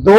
2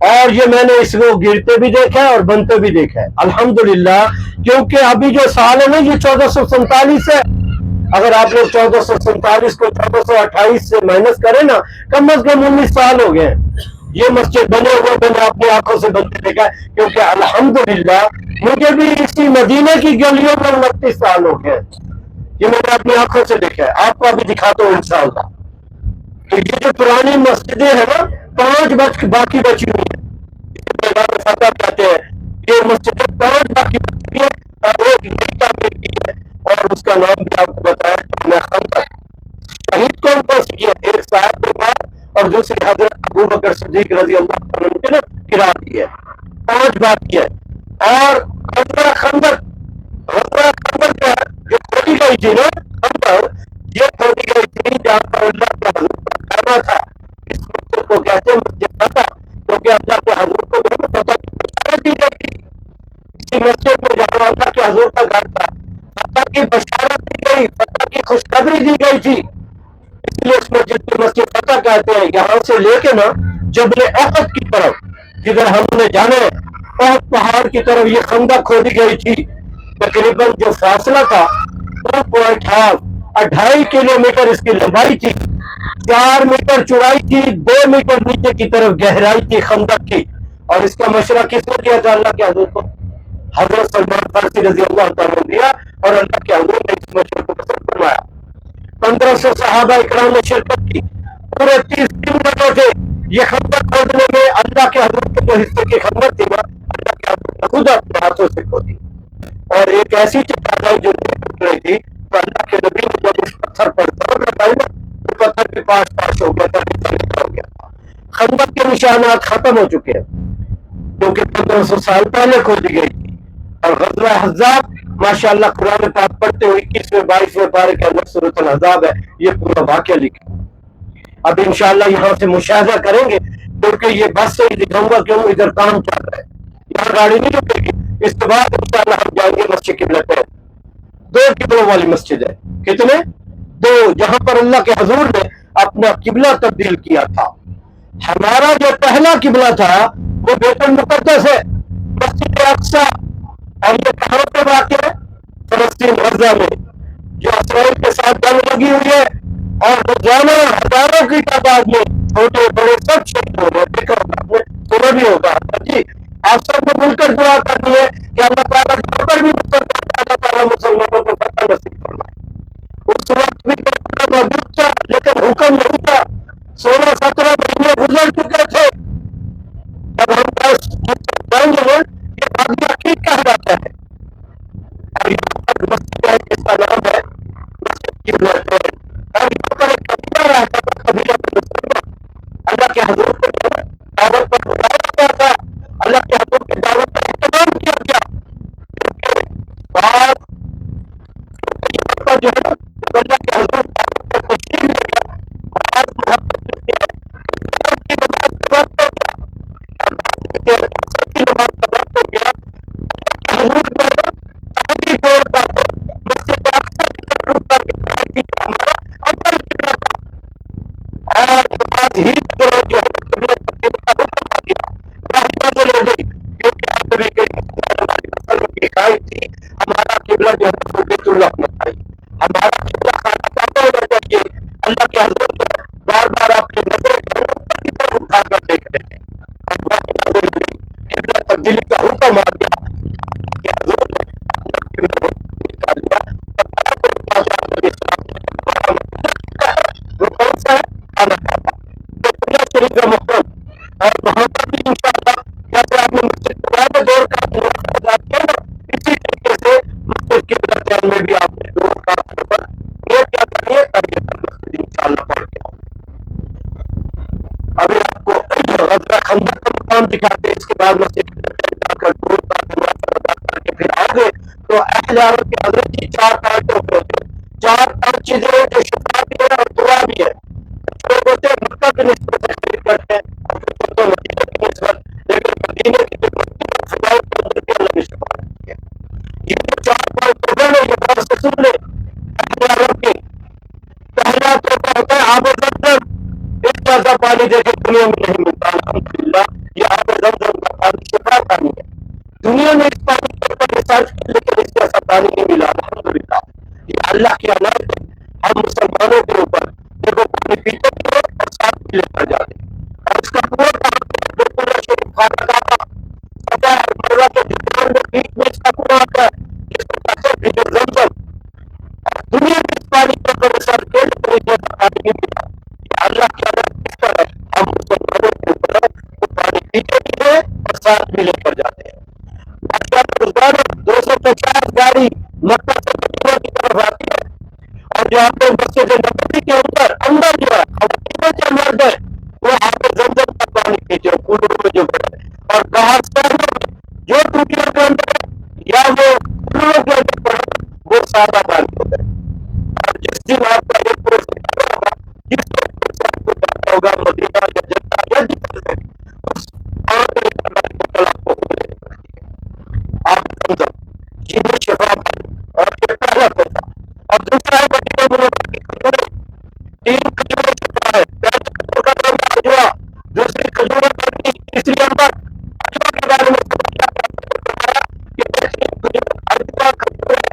اور یہ میں نے اس کو گرتے بھی دیکھا ہے اور بنتے بھی دیکھا ہے الحمدللہ. کیونکہ ابھی جو سال ہے نا یہ 1447 ہے. اگر آپ لوگ 1447 کو 1428 سے مائنس کریں نا کم از کم 19 سال ہو گئے ہیں. یہ مسجد بنے ہوئے میں نے اپنی آنکھوں سے بنتے دیکھا ہے. کیونکہ الحمدللہ مجھے بھی اسی مدینے کی گلیوں میں 29 سال ہو گئے. یہ میں نے اپنی آنکھوں سے دیکھا ہے. آپ کو ابھی دکھاتا ہوں انشاءاللہ. تو یہ جو پرانی مسجدیں ہیں نا 5 باقی بچی ہوئی ہیں. فتح کہتے ہیں یہ مسجدیں 5 باقی بچی ہیں اور ایک نئی تعمیر کی ہے. اور اس کا نام بھی آپ کو بتایا جامع خندق. شہید کون کون سی ہے؟ ایک صاحب کے بعد اور دوسری حضرت ابو بکر صدیق رضی اللہ عنہ نے گرا دی ہے. 5 باقی ہے. اور غزوہ خندق کا جو کھودی گئی تھی نا خندق یہ کھودی گئی تھی جہاں پر اللہ کے حضور کا کعبہ تھا. اس مسجد کو کہتے ہیں مسجد فتح کیونکہ اللہ کے حضور کو فتح کی بشارت دی گئی تھی. اسی مسجد میں جہاں اللہ کے حضور کا گھر تھا فتح کی بشارت دی گئی, فتح کی خوشخبری دی گئی تھی. اس لیے اس مسجد کو مسجد فتح کہتے ہیں. یہاں سے لے کے نا جبل احد کی طرف جدھر ہم نے جانا ہے احد پہاڑ کی طرف یہ خندق کھودی گئی تھی. تقریباً جو فاصلہ تھا 2.5 کلومیٹر اس کی لمبائی تھی, 4 میٹر چوڑائی تھی, 2 میٹر نیچے کی طرف گہرائی تھی خندق کی. اور اس کا مشورہ کس نے دیا تھا؟ اللہ کے حضور کو. حضرت سلمان فارسی رضی اللہ تعالیٰ نے دیا اور اللہ کے حضور نے اس مشورے کو پسند فرمایا. 1500 صحابہ اکرام نے شرکت کی. پورے 30 دن لگے تھے یہ خندق کھودنے میں. اللہ کے حضور کے جو حصے کی خندق تھی نا اللہ کے حضور نے خود اپنے ہاتھوں سے کھودی. اور ایک ایسی چٹائی جو ٹوٹ رہی تھی تو اللہ کے نبی نے جب اس پتھر پر ضرب لگائی نا وہ پتھر بھی پاش ہو گیا تھا. خندق کے نشانات ختم ہو چکے ہیں کیونکہ 1500 سال پہلے کھودی گئی تھی. اور غزوہ احزاب ماشاءاللہ قرآن پاک پڑھتے ہوئے 21ویں 22ویں پارے کے اندر سورۃ الاحزاب ہے یہ پورا واقعہ لکھا. اب انشاءاللہ یہاں سے مشاہدہ کریں گے کیونکہ یہ بس سے ہی دکھاؤں گا کیوں ادھر کام چل رہا ہے. یہاں گاڑی نہیں رکے گی. اس کے بعد انشاءاللہ ہم جائیں گے مسجد قبلتین. 2 قبلوں والی مسجد ہے. کتنے؟ 2, جہاں پر اللہ کے حضور نے اپنا قبلہ تبدیل کیا تھا. ہمارا جو پہلا قبلہ تھا وہ بیت المقدس ہے مسجد اقصی. اور یہ کہاں پہ واقع ہے؟ فلسطین غزہ میں جو اسرائیل کے ساتھ جنگ لگی ہوئی ہے. اور روزانہ ہزاروں کی تعداد میں چھوٹے بڑے سب شہید ہو رہے ہیں. دیکھا ہوگا آپ نے, سنا بھی ہوگا. جی آپ سب کو مل کر دعا کرنی ہے کہ اللہ تعالیٰ جہاں پر بھی اللہ تعالیٰ مسلمانوں کو فتح نصیب فرمائے. اس وقت بھی موجود تھا لیکن حکم نہیں تھا. 16-17 مہینے گزر چکے تھے. جب ہم پاس جائیں گے یہ بادی عقیق کہا جاتا ہے. اور یہاں پر مسجد ہے جس کا نام ہے مسجد قبلتین. اور یہاں پر ایک قبیلہ رہتا تھا قبیلہ مسلمان. اللہ کے حضور کو دعوت پر بلایا گیا تھا. اللہ کے حضور کی دعوت کا اہتمام کیا گیا. اور یہاں پر جو ہے نا اللہ کے حضور دعوت پر تشریف لے گیا. بعض محبت کی نماز کا وقت ہو گیا. نماز کا وقت ہو گیا. حضور جو ہے آدھی دور پر مسجد اقصی کی طرف رخ کر کے کھڑے تھے جو ہمارا اول قبلہ تھا. اور نماز ہی جو ہے قبلہ تبدیل کا حکم آ گیا. رحمت ہو گئی کیونکہ آپ نبی کریم صلی اللہ علیہ وسلم کی ہدایت تھی ہمارا قبلہ جو ہے وہ بیت اللہ ہونا چاہیے. ہمارا قبلہ خانہ کعبہ ہونا چاہیے. اللہ کے حضور جو ہے بار بار آپ کی نظریں اوپر کی طرف اٹھا کر دیکھ رہے ہیں. قبلہ تبدیلی کا حکم آ گیا کہ حضور نے اپنا قبلہ نکال دیا. وہ کون سا ہے؟ خانہ کعبہ. تو قبلہ شریف کا محرم. اور وہاں پر بھی انشاءاللہ جیسے آپ نے مسجد قباء دور کا آزاد کیا نا اسی طریقے سے مسجد قبلتین میں بھی آپ نے دور کا یہ کیا کریے تحیۃ المسجد انشاءاللہ پڑھ کے آؤ. ابھی آپ کو غزوہ خندق کا مقام دکھاتے اس کے بعد مسجد قبلتین جا کر دور کا ادا کر کے پھر آگے تو اہل عرب کے حضرت کی 4-5 ٹوپے ہوتے ہیں. 4-5 چیزیں جو شفا بھی ہے اور دعا بھی ہے. لوگ ہوتے ہیں مکہ کی نسبت سے خرید کرتے ہیں اور کچھ تو مدینہ کی نسبت. لیکن مدینہ کی جو مٹی اور سجاوٹ کے اندر بھی اللہ نے شفا رکھی ہے. یہ جو 4-5 ٹوپے ہیں یہ بات سے سن لیں اہل عرب کے. پہلا توحفہ ہوتا ہے آب زمزم. اس جیسا پانی دیکھے دنیا میں نہیں ملتا الحمدللہ. یہ آب اللہ کی عنایت ہے ہم مسلمانوں کے اوپر دیکھو پانی پیتے بھی ہیں اور ساتھ بھی لے کر جاتے ہیں اور اس کا پورا شریف خانہ کعبہ پتہ ہے مرہ کے دکان میں بیچ میں اس کا پورا آتا ہے جس کو کہتے ہیں بھیجر زمزم دنیا میں اس پانی کو اگر سر کے لیے پانی نہیں ملا یہ اللہ کی عنایت کس طرح ہے ہم مسلمانوں کے اوپر وہ پانی پیتے بھی ہیں اور ساتھ بھی لے کر جاتے ہیں 250 گاڑی مکہ سے مدینہ کی طرف آتی ہے اور جو آپ کو مسجد نبوی کے اندر جو ہے خواتین جو مرد ہے وہ آپ زمزم کا پانی پیتے ہیں کولر میں جو بڑے اور گاہستانوں میں جو ٹوٹیوں کے اندر یا وہ کولروں کے اندر پڑے وہ سادہ پانی ہوتا ہے اور جس دن آپ کا ایک پروسیس ہوگا جس کو ہوگا مدینہ یا جدہ یا جس سے اس اور آپ زمزم جنہیں شفا اور یہ پہلا پیسہ اور دوسرا ہے مدینہ منورہ کی کھجوریں 3 کھجوریں شفا ہے پہلے کھجور کا نام ہے اجوا دوسری کھجوریں پڑتی تیسری انبر اجوا کے بارے میں بتایا کہ بہترین کھجور اجوا کھجوریں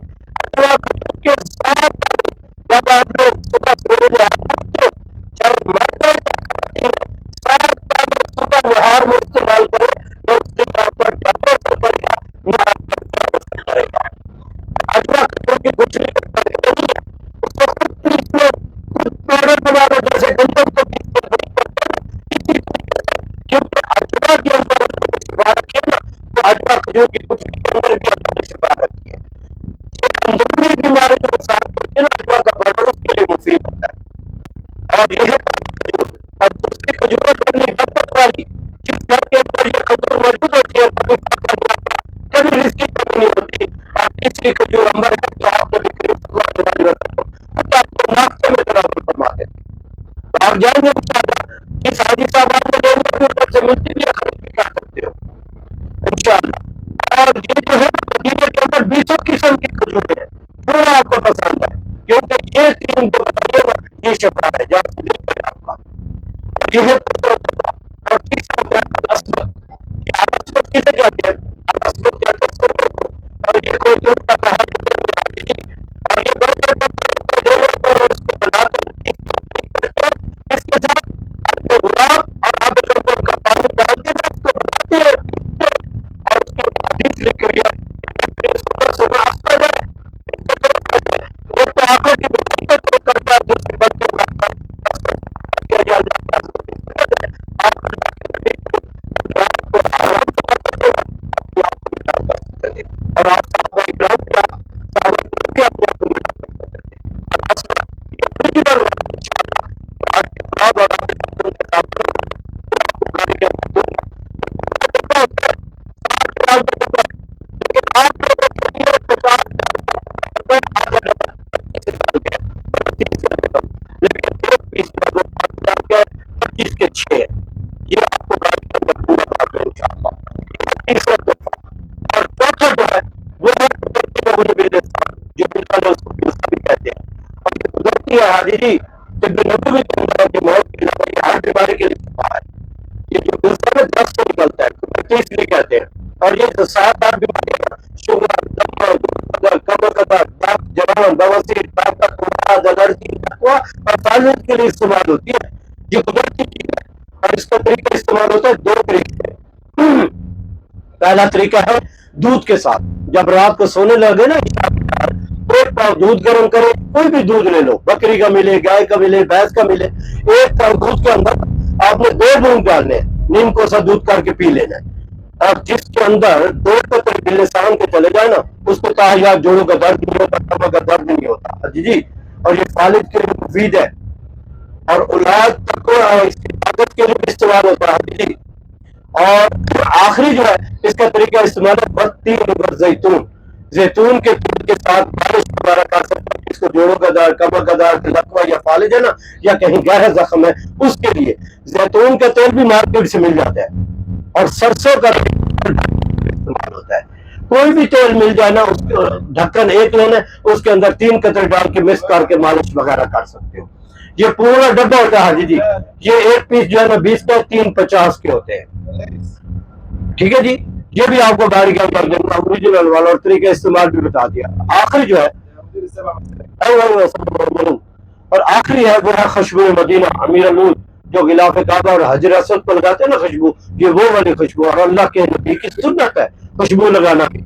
اجوا کھجور کے ساتھ جب آپ لوگ صبح سویرے نہاتے چاہے مرد ساتھ پہلے صبح نہار میں استعمال کریں تو اس سے آپ پر ڈبوں سے پڑے گا نہ آپ پر کرے گا اجوا کھجور کی گچھلی کے پڑے نہیں ہے اس کو خود پیس لو خود پیڑے بنا لو جیسے گندم کو پیس کر بڑی کرتے ہیں اسی طریقے سے کیونکہ اجوا کے اندر شفا رکھی ہے نا تو اجوا کھجور کی گچھلی کے اندر بھی اللہ نے شفا رکھی ہے اندرونی بیماری جو انسان ہوتی ہے نا اجوا کا پاؤڈر اس کے لیے مفید ہوتا ہے اور یہ ہے کھجور اور دوسری کھجوریں کرنی حبت والی جس گھر کے اندر یہ کھجور موجود ہوتی ہے کبھی رزق کی کمی نہیں ہوتی اور تیسری کھجور امبر ہے تو آپ نبی کریم صلی اللہ علیہ وسلم حتیٰ آپ کو ناقصے میں تناول فرماتے ہیں تو آپ جائیں گے انشاءاللہ جس حاجی صاحب آپ نے لیں گے اپنی طرف سے ملتی بھی ہے خرید بھی کر سکتے ہو انشاءاللہ اور یہ جو ہے مدینے کے اندر 20 قسم کی کھجوریں ہیں جو آپ کو پسند ہے کیونکہ یہ 3 جو بتائیے گا یہ شفا ہے جو آپ کو آپ کا یہ ہے اور تیسرا اسمت یہ اسمت کسے کہتے ہیں اسمت کہتے ہیں اور یہ کوئی جو کا کہا اور یہ اور اس کو بنا کر اس کے ساتھ آپ کو گلاب اور آپ کا پانی ڈال کے اس کو بناتے ہیں اور اس کے حدیث لکھی ہوئی ہے صبح آستا ہے وہ تو آنکھوں کی بچت کو کرتا ہے دوسرے بچوں کا اور آپ کے 6 یہ آپ کو گاڑی کے اندر پورا کر لیں انشاءاللہ اور چوتھا جو ہے وہ ہے جو بالکل اس کو بھی کہتے ہیں اور یہ قدرتی ہے حاجی جی طب نبوی کے اندر کی موت کی نہ یہ ہر بیماری کے لیے شفا ہے یہ جو دوسرا میں 10 سے نکلتا ہے قدرتی اس لیے کہتے ہیں اور یہ 7-8 بیماریاں شوگر دم کمر کا درد جوان بواسیر طاقت الرجی تقویٰ اور فالج کے لیے استعمال ہوتی ہے یہ قدرتی چیز ہے اور اس کا طریقہ استعمال ہوتا ہے 2 طریقے پہلا طریقہ ہے دودھ کے ساتھ جب رات کو سونے لگے نا 1 پاؤ دودھ گرم کرے کوئی بھی دودھ لے لو بکری کا ملے گائے کا ملے بھینس کا ملے 1 پاؤ دودھ کے اندر آپ نے 2 بوند ڈالنے نیم کو سا دودھ کر کے پی لینا اور جس کے اندر 2 قطرے بل سان کے چلے جائے نا اس کو تاحیات جوڑوں کا درد نہیں ہوتا کمر کا درد نہیں ہوتا جی اور یہ فالج کے لیے مفید ہے اور اولاد تک اس کی طاقت کے لیے بھی استعمال ہوتا ہے جی اور آخری جو ہے اس کا طریقہ استعمال ہے بطین زیتون کے تیل کے ساتھ مالش وغیرہ کر سکتے ہیں اس کو جوڑوں کا درد کمر کا درد لکوہ یا فالج ہے نا یا کہیں گہرا زخم ہے اس کے لیے زیتون کا تیل بھی مارکیٹ سے مل جاتا ہے اور سرسوں کا استعمال ہوتا ہے کوئی بھی تیل مل جائے نا اس ڈھکن 1 لینا اس کے اندر 3 قطرے ڈال کے مکس کر کے مالش وغیرہ کر سکتے ہو یہ پورا ڈبہ ہوتا ہے جی یہ 1 پیس جو ہے نا 20 کا 350 کے ہوتے ہیں ٹھیک ہے جی یہ بھی آپ کو گاڑی کا کر دیں گا اوریجنل والا اور طریقہ استعمال بھی بتا دیا آخری جو ہے اور آخری ہے وہ ہے خوشبو مدینہ امیر الود جو غلاف کعبہ اور حجر اسود پر لگاتے ہیں نا خوشبو، یہ وہ والی خوشبو، اور اللہ کے نبی کی سنت ہے خوشبو لگانا کی۔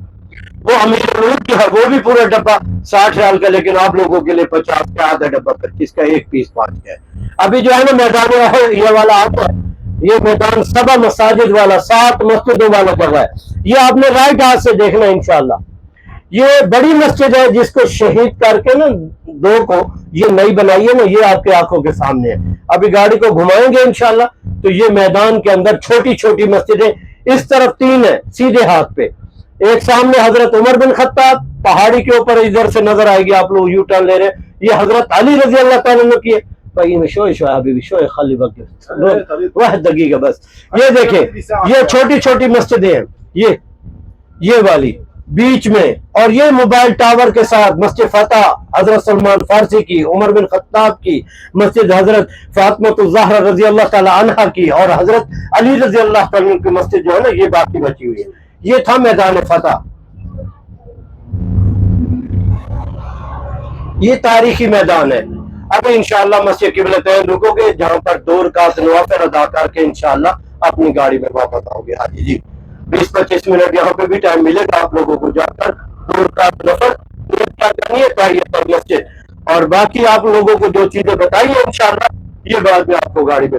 وہ امیر الود جو ہے وہ بھی پورا ڈبہ 60 ریال کا، لیکن آپ لوگوں کے لیے 50 کا آدھا ڈبہ 25 کا، ایک پیس 5 کا ہے۔ ابھی جو ہے نا میدان یہ والا آتا ہے، یہ میدان 7 مساجد والا 7 مسجدوں والا جگہ ہے، یہ آپ نے رائٹ ہاتھ سے دیکھنا انشاءاللہ۔ یہ بڑی مسجد ہے جس کو شہید کر کے نا 2 کو یہ نئی بنائی ہے نا، یہ آپ کے آنکھوں کے سامنے ہے۔ ابھی گاڑی کو گھمائیں گے انشاءاللہ تو یہ میدان کے اندر چھوٹی چھوٹی مسجدیں، اس طرف 3 ہیں سیدھے ہاتھ پہ، ایک سامنے حضرت عمر بن خطاب پہاڑی کے اوپر ادھر سے نظر آئے گی، آپ لوگ یو ٹرن لے رہے ہیں، یہ حضرت علی رضی اللہ تعالیٰ عنہ کی ہے۔ بھائی میں شوئے حبیبی شوئے خالی وقت واحد دقیقہ بس۔ یہ دیکھیں یہ چھوٹی چھوٹی مسجدیں ہیں، یہ والی بیچ میں، اور یہ موبائل ٹاور کے ساتھ مسجد فتح حضرت سلمان فارسی کی، عمر بن خطاب کی، مسجد حضرت فاطمہ الزہرا رضی اللہ تعالی عنہا کی، اور حضرت علی رضی اللہ تعالیٰ عنہ کی مسجد جو ہے نا یہ باقی بچی ہوئی ہے۔ یہ تھا میدان فتح، یہ تاریخی میدان ہے۔ اب انشاءاللہ مسجد قبلتین رکو گے جہاں پر 2 رکعت نوافل ادا کر کے انشاءاللہ اپنی گاڑی میں واپس آؤ گے۔ ہاں جی 20-25 منٹ یہاں پہ بھی ٹائم ملے گا آپ لوگوں کو، جا کر 2 رکعت نفل کیا کرنی ہے تحیت مسجد، اور باقی آپ لوگوں کو جو چیزیں بتائی ہیں انشاءاللہ یہ بعد میں آپ کو گاڑی میں